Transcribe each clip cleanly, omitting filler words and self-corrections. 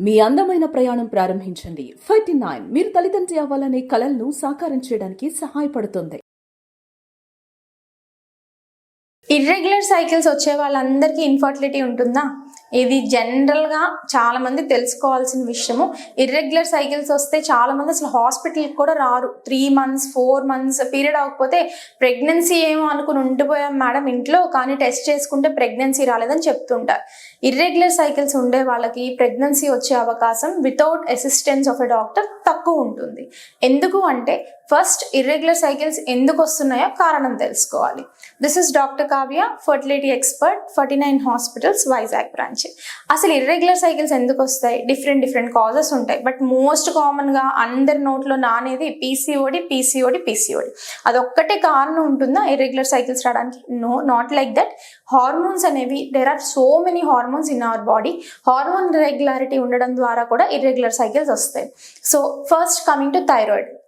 మీ అందమైన ప్రయాణం ప్రారంభించండి. 39 మీరు తల్లిదండ్రి అవ్వాలనే కలలను సాకారం చేయడానికి సహాయపడుతుంది. ఇర్రెగ్యులర్ సైకిల్స్ వచ్చే వాళ్ళందరికీ ఇన్ఫర్టిలిటీ ఉంటుందా? ఇది జనరల్గా చాలా మంది తెలుసుకోవాల్సిన విషయము. ఇర్రెగ్యులర్ సైకిల్స్ వస్తే చాలా మంది అసలు హాస్పిటల్కి కూడా రారు. 3 months 4 months పీరియడ్ అవ్వకపోతే ప్రెగ్నెన్సీ ఏమో అనుకుని ఉండిపోయాం మేడం ఇంట్లో, కానీ టెస్ట్ చేసుకుంటే ప్రెగ్నెన్సీ రాలేదని చెప్తుంటారు. ఇర్రెగ్యులర్ సైకిల్స్ ఉండే వాళ్ళకి ప్రెగ్నెన్సీ వచ్చే అవకాశం without assistance of a doctor తక్కువ ఉంటుంది. ఎందుకు అంటే ఫస్ట్ ఇర్రెగ్యులర్ సైకిల్స్ ఎందుకు వస్తున్నాయో కారణం తెలుసుకోవాలి. This is doctor Kavya, fertility expert, 49 hospitals, Vizag branch. అసలు ఇర్రెగ్యులర్ సైకిల్స్ ఎందుకు వస్తాయి? డిఫరెంట్ కాజెస్ ఉంటాయి. బట్ మోస్ట్ కామన్ గా అందరి నోట్లో నానేది పీసీఓడి. అదొక్కటే కారణం ఉంటుందా ఇర్రెగ్యులర్ సైకిల్స్ రావడానికి? No, not like that. Hormones అనేవి, there are so many hormones in our body. Hormone irregularity ఉండడం ద్వారా కూడా ఇర్రెగ్యులర్ సైకిల్స్ వస్తాయి. So first coming to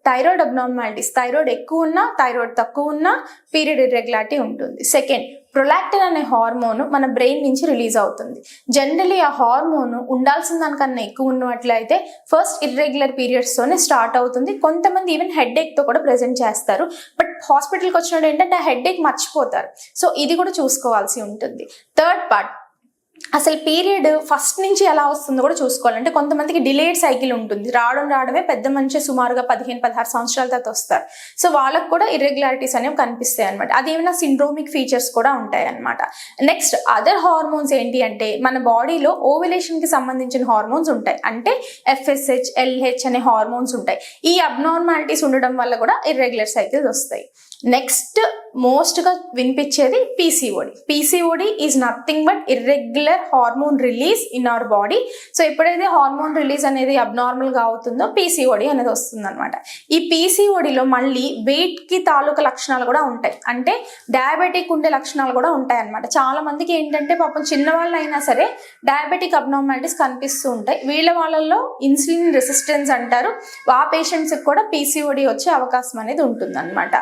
thyroid abnormalities. Thyroid ఎక్కువ ఉన్నా, థైరాయిడ్ తక్కువ ఉన్నా పీరియడ్ ఇర్రెగ్యులారిటీ ఉంటుంది. సెకండ్, ప్రొలాక్టిన్ అనే హార్మోన్ మన బ్రెయిన్ నుంచి రిలీజ్ అవుతుంది. జనరలీ ఆ హార్మోన్ ఉండాల్సిన దానికన్నా ఎక్కువ ఉన్నట్లయితే ఫస్ట్ ఇర్రెగ్యులర్ పీరియడ్స్ తోనే స్టార్ట్ అవుతుంది. కొంతమంది ఈవెన్ హెడ్ఏక్ తో కూడా ప్రెజెంట్ చేస్తారు. బట్ హాస్పిటల్కి వచ్చినప్పుడు ఏంటంటే ఆ హెడ్ఏక్ మర్చిపోతారు. సో ఇది కూడా చూసుకోవాల్సి ఉంటుంది. థర్డ్ పార్ట్, అసలు పీరియడ్ ఫస్ట్ నుంచి ఎలా వస్తుందో కూడా చూసుకోవాలంటే కొంతమందికి డిలేడ్ సైకిల్ ఉంటుంది. రావడమే పెద్ద మనిషి సుమారుగా 15-16 సంవత్సరాల తర్వాత వస్తారు. సో వాళ్ళకు కూడా ఇర్రెగ్యులారిటీస్ అనేవి కనిపిస్తాయి అనమాట. అదేమైనా సిండ్రోమిక్ ఫీచర్స్ కూడా ఉంటాయి అనమాట. నెక్స్ట్ అదర్ హార్మోన్స్ ఏంటి అంటే మన బాడీలో ఓవ్యులేషన్ కి సంబంధించిన హార్మోన్స్ ఉంటాయి. అంటే FSH, LH అనే హార్మోన్స్ ఉంటాయి. ఈ అబ్నార్మాలిటీస్ ఉండడం వల్ల కూడా ఇర్రెగ్యులర్ సైకిల్స్ వస్తాయి. నెక్స్ట్ మోస్ట్ గా వినిపించేది PCOD is nothing but irregular hormone release in our body. So ఎప్పుడైతే హార్మోన్ రిలీజ్ అనేది అబ్నార్మల్ గా అవుతుందో పీసీఓడి అనేది వస్తుంది అనమాట. ఈ పీసీఓడిలో మళ్ళీ వెయిట్ కి తాలూకా లక్షణాలు కూడా ఉంటాయి. అంటే డయాబెటిక్ ఉండే లక్షణాలు కూడా ఉంటాయి అనమాట. చాలా మందికి ఏంటంటే పాపం చిన్నవాళ్ళు అయినా సరే డయాబెటిక్ అబ్నార్మాలిటీస్ కనిపిస్తూ ఉంటాయి. వాళ్ళలో ఇన్సులిన్ రెసిస్టెన్స్ అంటారు. ఆ పేషెంట్స్ కూడా పీసీఓడి వచ్చే అవకాశం అనేది ఉంటుంది అనమాట.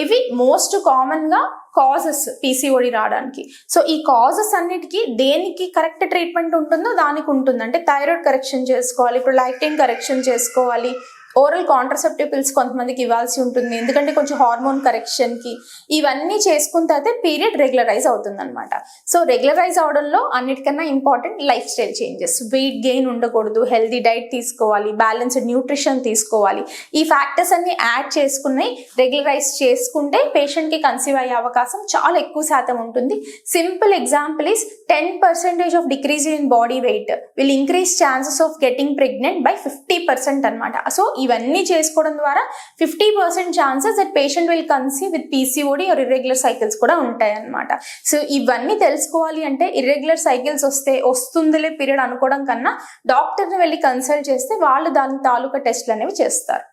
ఇవి మోస్ట్ కామన్ గా కాజెస్ పీసీఓడి రావడానికి. సో ఈ కాజెస్ అన్నిటికీ దేనికి కరెక్ట్ ట్రీట్మెంట్ ఉంటుందో దానికి ఉంటుంది. అంటే థైరాయిడ్ కరెక్షన్ చేసుకోవాలి, ప్రొలాక్టిన్ కరెక్షన్ చేసుకోవాలి, ఓరల్ కాంట్రసెప్టివ్ పిల్స్ కొంతమందికి ఇవ్వాల్సి ఉంటుంది. ఎందుకంటే కొంచెం హార్మోన్ కరెక్షన్ కి ఇవన్నీ చేసుకున్న తర్వాత పీరియడ్ రెగ్యులరైజ్ అవుతుంది అనమాట. సో రెగ్యులరైజ్ అవడంలో అన్నిటికన్నా important life style changes. Weight gain ఉండకూడదు, హెల్దీ డైట్ తీసుకోవాలి, బ్యాలెన్స్డ్ న్యూట్రిషన్ తీసుకోవాలి. ఈ ఫ్యాక్టర్స్ అన్ని యాడ్ చేసుకుని రెగ్యులరైజ్ చేసుకుంటే పేషెంట్ కి కన్సీవ్ అయ్యే అవకాశం చాలా ఎక్కువ శాతం ఉంటుంది. Simple example is 10% of decrease in body weight will increase chances of getting pregnant by 50% అనమాట. సో ఇవన్నీ చేసుకోవడం ద్వారా 50% chances that patient will conceive with PCOD are irregular cycles కూడా ఉంటాయి అనమాట. సో ఇవన్నీ తెలుసుకోవాలి అంటే ఇర్రెగ్యులర్ సైకిల్స్ వస్తుందిలే పీరియడ్ అనుకోవడం కన్నా డాక్టర్ని వెళ్ళి కన్సల్ట్ చేస్తే వాళ్ళు దాని తాలూకా టెస్ట్లు అనేవి చేస్తారు.